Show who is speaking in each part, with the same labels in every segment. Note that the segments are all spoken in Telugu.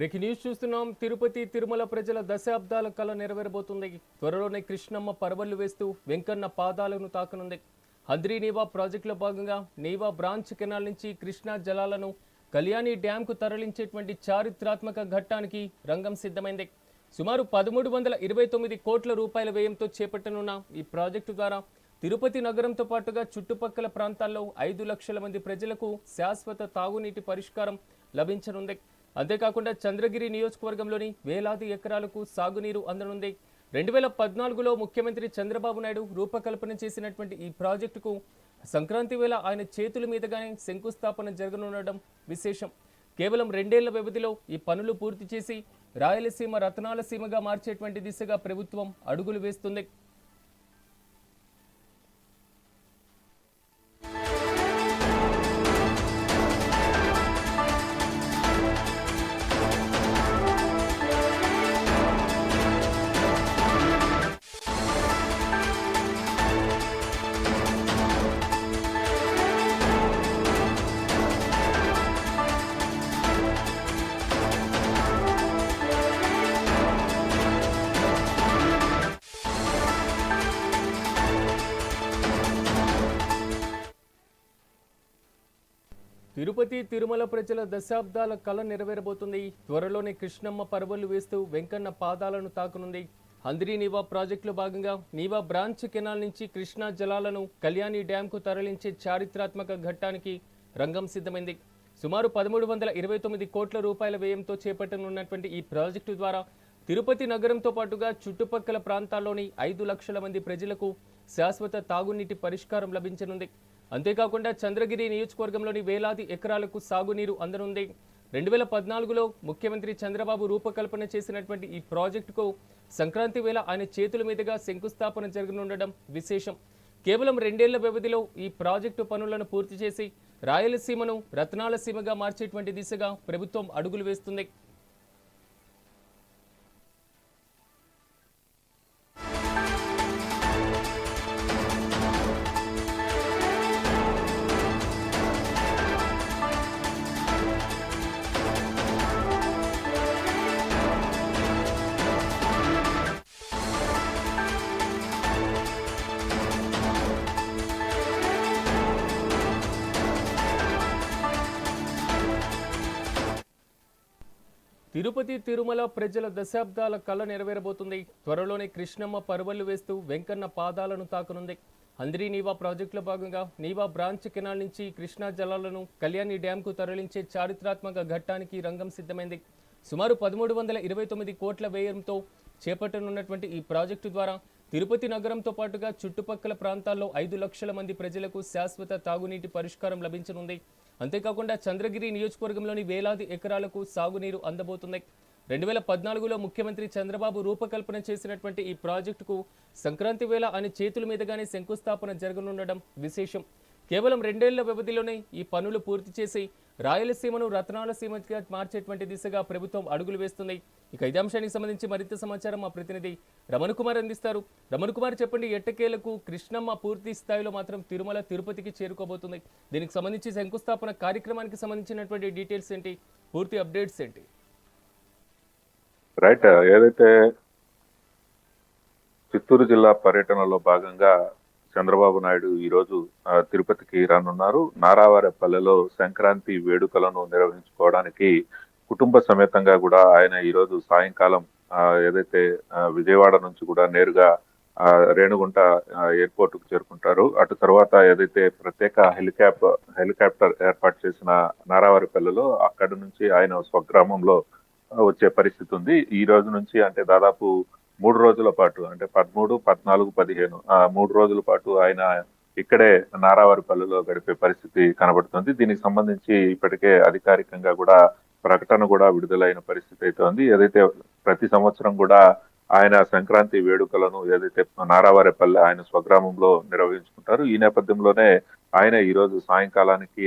Speaker 1: బ్రేకింగ్ న్యూస్ చూస్తున్నాం. తిరుపతి తిరుమల ప్రజల దశాబ్దాల కళ నెరవేరబోతుంది. త్వరలోనే కృష్ణమ్మ పరవళ్లు వేస్తూ వెంకన్న పాదాలను తాకనుంది. హంద్రీ నీవా ప్రాజెక్టులో భాగంగా నీవా బ్రాంచ్ కెనాల్ నుంచి కృష్ణా జలాలను కళ్యాణి డ్యాంకు తరలించేటువంటి చారిత్రాత్మక ఘట్టానికి రంగం సిద్ధమైంది. సుమారు 1329 కోట్ల రూపాయల వ్యయంతో చేపట్టనున్న ఈ ప్రాజెక్టు ద్వారా తిరుపతి నగరంతో పాటుగా చుట్టుపక్కల ప్రాంతాల్లో 5 లక్షల మంది ప్రజలకు శాశ్వత తాగునీటి పరిష్కారం లభించనుంది. అంతేకాకుండా చంద్రగిరి నియోజకవర్గంలోని వేలాది ఎకరాలకు సాగునీరు అందనుంది. 2014లో ముఖ్యమంత్రి చంద్రబాబు నాయుడు రూపకల్పన చేసినటువంటి ఈ ప్రాజెక్టుకు సంక్రాంతి వేళ ఆయన చేతుల మీదుగానే శంకుస్థాపన జరగనుండడం విశేషం. కేవలం 2 ఏళ్ల వ్యవధిలో ఈ పనులు పూర్తి చేసి రాయలసీమ రతనాల సీమగా మార్చేటువంటి దిశగా ప్రభుత్వం అడుగులు వేస్తుంది. తిరుపతి తిరుమల ప్రజల దశాబ్దాల కళ నెరవేరబోతుంది. త్వరలోనే కృష్ణమ్మ పరవళ్లు వేస్తూ వెంకన్న పాదాలను తాకనుంది. హంద్రీ నీవా ప్రాజెక్టులో భాగంగా నీవా బ్రాంచ్ కెనాల్ నుంచి కృష్ణా జలాలను కళ్యాణి డ్యాంకు తరలించే చారిత్రాత్మక ఘట్టానికి రంగం సిద్ధమైంది. సుమారు 1329 కోట్ల రూపాయల వ్యయంతో చేపట్టనున్నటువంటి ఈ ప్రాజెక్టు ద్వారా తిరుపతి నగరంతో పాటుగా చుట్టుపక్కల ప్రాంతాల్లోని 5 లక్షల మంది ప్రజలకు శాశ్వత తాగునీటి పరిష్కారం లభించనుంది. అంతేకాకుండా చంద్రగిరి నియోజకవర్గంలోని వేలాది ఎకరాలకు సాగునీరు అందనుంది. 2014లో ముఖ్యమంత్రి చంద్రబాబు రూపకల్పన చేసినటువంటి ఈ ప్రాజెక్టుకు సంక్రాంతి వేళ ఆయన చేతుల మీదుగా శంకుస్థాపన జరగనుండడం విశేషం. కేవలం 2 ఏళ్ల వ్యవధిలో ఈ ప్రాజెక్టు పనులను పూర్తి చేసి రాయలసీమను రత్నాల సీమగా మార్చేటువంటి దిశగా ప్రభుత్వం అడుగులు వేస్తుంది. తిరుపతి తిరుమల ప్రజల దశాబ్దాల కళ నెరవేరబోతుంది. త్వరలోనే కృష్ణమ్మ పరవళ్లు వేస్తూ వెంకన్న పాదాలను తాకనుంది. హంద్రీ నీవా ప్రాజెక్టులో భాగంగా నీవా బ్రాంచ్ కెనాల్ నుంచి కృష్ణా జలాలను కళ్యాణి డ్యాంకు తరలించే చారిత్రాత్మక ఘట్టానికి రంగం సిద్ధమైంది. సుమారు 1329 కోట్ల వ్యయంతో చేపట్టనున్నటువంటి ఈ ప్రాజెక్టు ద్వారా తిరుపతి నగరంతో పాటుగా చుట్టుపక్కల ప్రాంతాల్లో 5 లక్షల మంది ప్రజలకు శాశ్వత తాగునీటి పరిష్కారం లభించనుంది. అంతేకాకుండా చంద్రగిరి నియోజకవర్గంలోని వేలాది ఎకరాలకు సాగునీరు అందబోతుంది. 2014లో ముఖ్యమంత్రి చంద్రబాబు రూపకల్పన చేసినటువంటి ఈ ప్రాజెక్టుకు సంక్రాంతి వేళ ఆయన చేతుల మీదుగానే శంకుస్థాపన జరగనుండడం విశేషం. కేవలం 2 ఏళ్ల వ్యవధిలోనే ఈ పనులు పూర్తి చేసి రాయలసీమను రత్నాల సీమగా మార్చేటువంటి దిశగా ప్రభుత్వం అడుగులు వేస్తుంది. ఇక ఇదే అంశానికి సంబంధించి మరింత సమాచారం మా ప్రతినిధి రమణ్ కుమార్ అందిస్తారు. రమణ్ కుమార్, చెప్పండి, ఎట్టకేలకు కృష్ణమ్మ పూర్తి స్థాయిలో మాత్రం తిరుమల తిరుపతికి చేరుకోబోతుంది. దీనికి సంబంధించి శంకుస్థాపన కార్యక్రమానికి సంబంధించినటువంటి డీటెయిల్స్ ఏంటి, పూర్తి అప్డేట్స్ ఏంటి?
Speaker 2: రైట్, ఏదైతే చిత్తూరు జిల్లా పర్యటనలో భాగంగా చంద్రబాబు నాయుడు ఈరోజు తిరుపతికి రానున్నారు. నారావారిపల్లెలో సంక్రాంతి వేడుకలను నిర్వహించుకోవడానికి కుటుంబ సమేతంగా కూడా ఆయన ఈరోజు సాయంకాలం ఏదైతే విజయవాడ నుంచి కూడా నేరుగా రేణుగుంట ఎయిర్పోర్ట్ కు చేరుకుంటారు. అటు తర్వాత ఏదైతే ప్రత్యేక హెలికాప్టర్ ఏర్పాటు చేసిన నారావారిపల్లెలో అక్కడి నుంచి ఆయన స్వగ్రామంలో వచ్చే పరిస్థితి ఉంది. ఈ రోజు నుంచి అంటే దాదాపు 3 రోజుల పాటు, అంటే 13, 14, 15 3 రోజుల పాటు ఆయన ఇక్కడే నారావారిపల్లెలో గడిపే పరిస్థితి కనబడుతుంది. దీనికి సంబంధించి ఇప్పటికే అధికారికంగా కూడా ప్రకటన కూడా విడుదలైన పరిస్థితి అయితే ఉంది. ఏదైతే ప్రతి సంవత్సరం కూడా ఆయన సంక్రాంతి వేడుకలను ఏదైతే నారావారిపల్లె ఆయన స్వగ్రామంలో నిర్వహించుకుంటారు. ఈ నేపథ్యంలోనే ఆయన ఈ రోజు సాయంకాలానికి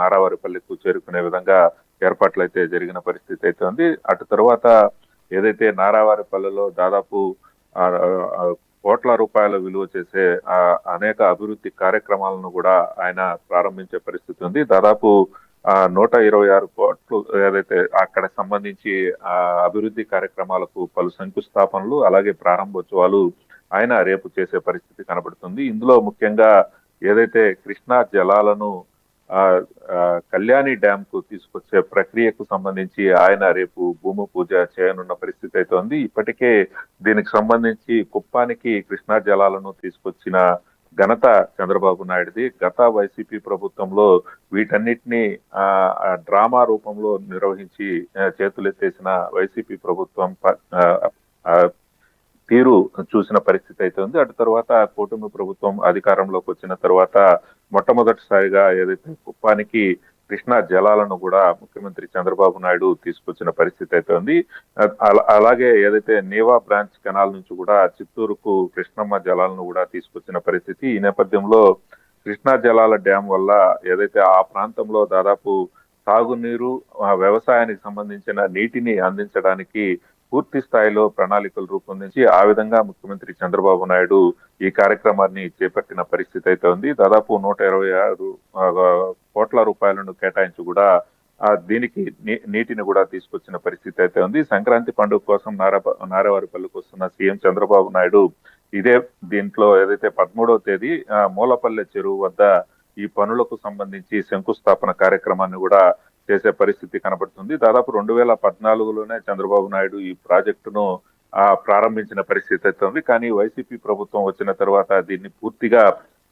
Speaker 2: నారావారిపల్లెకు చేరుకునే విధంగా ఏర్పాట్లు అయితే జరిగిన పరిస్థితి అయితే ఉంది. అటు తర్వాత ఏదైతే నారావారిపల్లెలో దాదాపు కోట్ల రూపాయల విలువ చేసే అనేక అభివృద్ధి కార్యక్రమాలను కూడా ఆయన ప్రారంభించే పరిస్థితి ఉంది. దాదాపు 126 కోట్లు ఏదైతే అక్కడ సంబంధించి ఆ అభివృద్ధి కార్యక్రమాలకు పలు శంకుస్థాపనలు అలాగే ప్రారంభోత్సవాలు ఆయన రేపు చేసే పరిస్థితి కనబడుతుంది. ఇందులో ముఖ్యంగా ఏదైతే కృష్ణా జలాలను ఆ ఆ, కళ్యాణి డ్యామ్ కు తీసుకొచ్చే ప్రక్రియకు సంబంధించి ఆయన రేపు భూమి పూజ చేయనున్న పరిస్థితి అయితే ఉంది. ఇప్పటికే దీనికి సంబంధించి కుప్పానికి కృష్ణా జలాలను తీసుకొచ్చిన ఘనత చంద్రబాబు నాయుడుది. గత వైసీపీ ప్రభుత్వంలో వీటన్నిటిని డ్రామా రూపంలో నిర్వహించి చేతులెత్తేసిన వైసీపీ ప్రభుత్వం ఆ, తీరు చూసిన పరిస్థితి అయితే ఉంది. అటు తర్వాత కూటమి ప్రభుత్వం అధికారంలోకి వచ్చిన తర్వాత మొట్టమొదటిసారిగా ఏదైతే కుప్పానికి కృష్ణా జలాలను కూడా ముఖ్యమంత్రి చంద్రబాబు నాయుడు తీసుకొచ్చిన పరిస్థితి అయితే ఉంది. అలాగే ఏదైతే నీవా బ్రాంచ్ కెనాల్ నుంచి కూడా చిత్తూరుకు కృష్ణమ్మ జలాలను కూడా తీసుకొచ్చిన పరిస్థితి. ఈ నేపథ్యంలో కృష్ణా జలాల డ్యామ్ వల్ల ఏదైతే ఆ ప్రాంతంలో దాదాపు తాగునీరు వ్యవసాయానికి సంబంధించిన నీటిని అందించడానికి పూర్తి స్థాయిలో ప్రణాళికలు రూపొందించి ఆ విధంగా ముఖ్యమంత్రి చంద్రబాబు నాయుడు ఈ కార్యక్రమాన్ని చేపట్టిన పరిస్థితి అయితే ఉంది. దాదాపు 126 కోట్ల రూపాయలను కేటాయించి కూడా దీనికి నీటిని కూడా తీసుకొచ్చిన పరిస్థితి అయితే ఉంది. సంక్రాంతి పండుగ కోసం నారావారిపల్లికి వస్తున్న సీఎం చంద్రబాబు నాయుడు దీంట్లో ఏదైతే 13వ తేదీ మూలపల్లె చెరువు వద్ద ఈ పనులకు సంబంధించి శంకుస్థాపన కార్యక్రమాన్ని కూడా చేసే పరిస్థితి కనబడుతుంది. దాదాపు 2014లోనే చంద్రబాబు నాయుడు ఈ ప్రాజెక్టును ప్రారంభించిన పరిస్థితి అయితే ఉంది. కానీ వైసీపీ ప్రభుత్వం వచ్చిన తర్వాత దీన్ని పూర్తిగా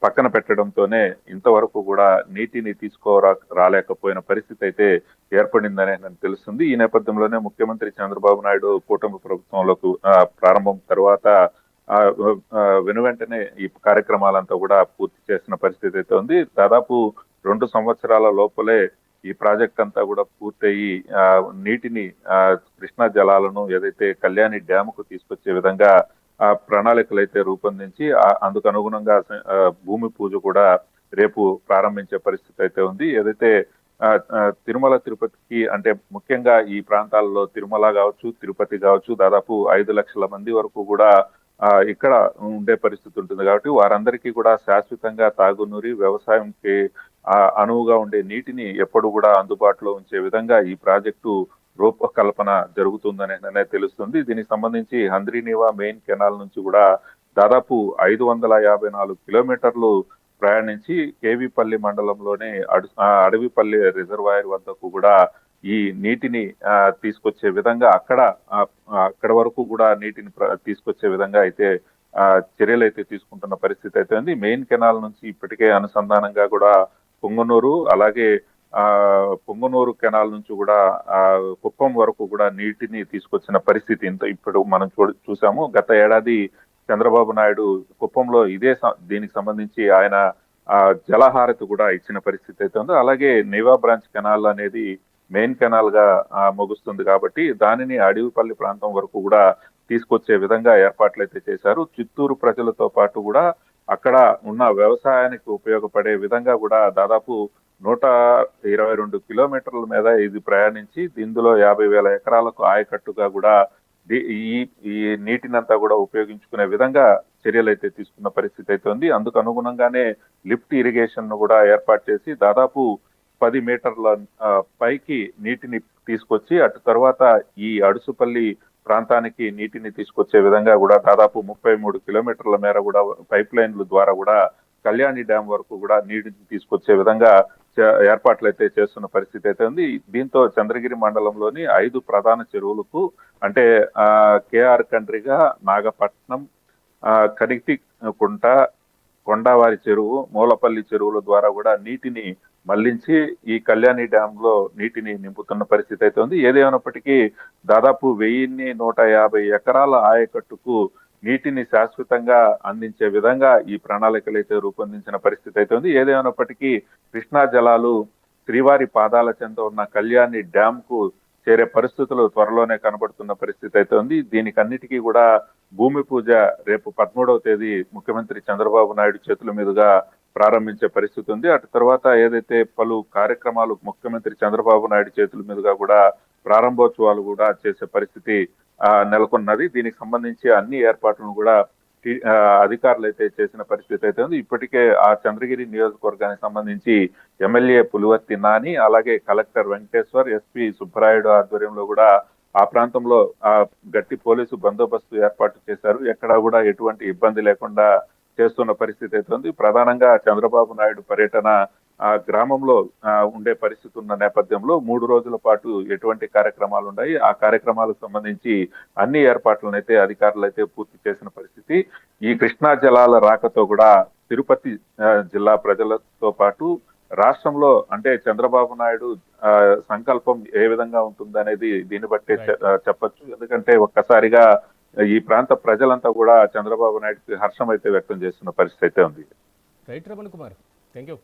Speaker 2: పక్కన పెట్టడంతోనే ఇంతవరకు కూడా నీటిని రాలేకపోయిన పరిస్థితి అయితే ఏర్పడిందని నాకు తెలుస్తుంది. ఈ నేపథ్యంలోనే ముఖ్యమంత్రి చంద్రబాబు నాయుడు కూటమి ప్రభుత్వంలోకి ప్రారంభం తర్వాత వెనువెంటనే ఈ కార్యక్రమాలంతా కూడా పూర్తి చేసిన పరిస్థితి అయితే ఉంది. దాదాపు 2 సంవత్సరాల లోపలే ఈ ప్రాజెక్ట్ అంతా కూడా పూర్తయి నీటిని కృష్ణా జలాలను ఏదైతే కళ్యాణి డ్యామ్ కు తీసుకొచ్చే విధంగా ప్రణాళికలు అయితే రూపొందించి అందుకు అనుగుణంగా భూమి పూజ కూడా రేపు ప్రారంభించే పరిస్థితి అయితే ఉంది. ఏదైతే తిరుమల తిరుపతికి అంటే ముఖ్యంగా ఈ ప్రాంతాల్లో తిరుమల కావచ్చు తిరుపతి కావచ్చు దాదాపు 5 లక్షల మంది వరకు కూడా ఇక్కడ ఉండే పరిస్థితి ఉంటుంది. కాబట్టి వారందరికీ కూడా శాశ్వతంగా తాగునీరు వ్యవసాయంకి అనువుగా ఉండే నీటిని ఎప్పుడు కూడా అందుబాటులో ఉంచే విధంగా ఈ ప్రాజెక్టు రూపకల్పన జరుగుతుందని తెలుస్తుంది. దీనికి సంబంధించి హంద్రీనీవా మెయిన్ కెనాల్ నుంచి కూడా దాదాపు 554 కిలోమీటర్లు ప్రయాణించి కేవీపల్లి మండలంలోని అడవిపల్లి రిజర్వాయర్ వద్దకు కూడా ఈ నీటిని తీసుకొచ్చే విధంగా అక్కడ వరకు కూడా నీటిని తీసుకొచ్చే విధంగా అయితే చర్యలు అయితే తీసుకుంటున్న పరిస్థితి అయితే ఉంది. మెయిన్ కెనాల్ నుంచి ఇప్పటికే అనుసంధానంగా కూడా పొంగనూరు అలాగే పొంగనూరు కెనాల్ నుంచి కూడా కుప్పం వరకు కూడా నీటిని తీసుకొచ్చిన పరిస్థితి ఇప్పుడు మనం చూసాము. గత ఏడాది చంద్రబాబు నాయుడు కుప్పంలో దీనికి సంబంధించి ఆయన జలహారతి కూడా ఇచ్చిన పరిస్థితి అయితే ఉంది. అలాగే నీవా బ్రాంచ్ కెనాల్ అనేది మెయిన్ కెనాల్ గా ముగుస్తుంది కాబట్టి దానిని అడవిపల్లి ప్రాంతం వరకు కూడా తీసుకొచ్చే విధంగా ఏర్పాట్లు అయితే చేశారు. చిత్తూరు ప్రజలతో పాటు కూడా అక్కడ ఉన్న వ్యవసాయానికి ఉపయోగపడే విధంగా కూడా దాదాపు 122 కిలోమీటర్ల మీద ఇది ప్రయాణించి ఇందులో 50,000 ఎకరాలకు ఆయకట్టుగా కూడా ఈ నీటినంతా కూడా ఉపయోగించుకునే విధంగా చర్యలు అయితే తీసుకున్న పరిస్థితి అయితే ఉంది. అందుకు అనుగుణంగానే లిఫ్ట్ ఇరిగేషన్ ను కూడా ఏర్పాటు చేసి దాదాపు 10 మీటర్ల పైకి నీటిని తీసుకొచ్చి అటు తర్వాత ఈ అడుసుపల్లి ప్రాంతానికి నీటిని తీసుకొచ్చే విధంగా కూడా దాదాపు 33 కిలోమీటర్ల మేర కూడా పైప్ లైన్ల ద్వారా కూడా కళ్యాణి డ్యామ్ వరకు కూడా నీటిని తీసుకొచ్చే విధంగా ఏర్పాట్లు అయితే చేస్తున్న పరిస్థితి అయితే ఉంది. దీంతో చంద్రగిరి మండలంలోని 5 ప్రధాన చెరువులకు అంటే కేఆర్ కండ్రిగా నాగపట్నం కనిక్తి కుంట కొండావారి చెరువు మూలపల్లి చెరువుల ద్వారా కూడా నీటిని మళ్లించి ఈ కళ్యాణి డ్యామ్ లో నీటిని నింపుతున్న పరిస్థితి అయితే ఉంది. ఏదేమైనప్పటికీ దాదాపు 1150 ఎకరాల ఆయకట్టుకు నీటిని శాశ్వతంగా అందించే విధంగా ఈ ప్రణాళికలు అయితే రూపొందించిన పరిస్థితి అయితే ఉంది. ఏదేమైనప్పటికీ కృష్ణా జలాలు శ్రీవారి పాదాల చెంత ఉన్న కళ్యాణి డ్యామ్ కు చేరే పరిస్థితులు త్వరలోనే కనబడుతున్న పరిస్థితి అయితే ఉంది. దీనికన్నిటికీ కూడా భూమి పూజ రేపు 13వ తేదీ ముఖ్యమంత్రి చంద్రబాబు నాయుడు చేతుల మీదుగా ప్రారంభించే పరిస్థితి ఉంది. అటు తర్వాత ఏదైతే పలు కార్యక్రమాలు ముఖ్యమంత్రి చంద్రబాబు నాయుడు చేతుల మీదుగా కూడా ప్రారంభోత్సవాలు కూడా చేసే పరిస్థితి నెలకొన్నది. దీనికి సంబంధించి అన్ని ఏర్పాట్లను కూడా అధికారులు అయితే చేసిన పరిస్థితి అయితే ఉంది. ఇప్పటికే ఆ చంద్రగిరి నియోజకవర్గానికి సంబంధించి ఎమ్మెల్యే పులివర్తి నాని, అలాగే కలెక్టర్ వెంకటేశ్వర్, ఎస్పీ సుబ్బరాయుడు ఆధ్వర్యంలో కూడా ఆ ప్రాంతంలో గట్టి పోలీసు బందోబస్తు ఏర్పాటు చేశారు. ఎక్కడా కూడా ఎటువంటి ఇబ్బంది లేకుండా చేస్తున్న పరిస్థితి అయితే ఉంది. ప్రధానంగా చంద్రబాబు నాయుడు పర్యటన ఆ గ్రామంలో ఉండే పరిస్థితి ఉన్న నేపథ్యంలో 3 రోజుల పాటు ఎటువంటి కార్యక్రమాలు ఉన్నాయి, ఆ కార్యక్రమాలకు సంబంధించి అన్ని ఏర్పాట్లను అయితే అధికారులు అయితే పూర్తి చేసిన పరిస్థితి. ఈ కృష్ణా జలాల రాకతో కూడా తిరుపతి జిల్లా ప్రజలతో పాటు రాష్ట్రంలో అంటే చంద్రబాబు నాయుడు సంకల్పం ఏ విధంగా ఉంటుందనేది దీన్ని బట్టే చెప్పొచ్చు. ఎందుకంటే ఒక్కసారిగా ఈ ప్రాంత ప్రజలంతా కూడా చంద్రబాబు నాయుడుకి హర్షం అయితే వ్యక్తం చేస్తున్న పరిస్థితి అయితే ఉంది.
Speaker 1: Right Raman Kumar, thank you.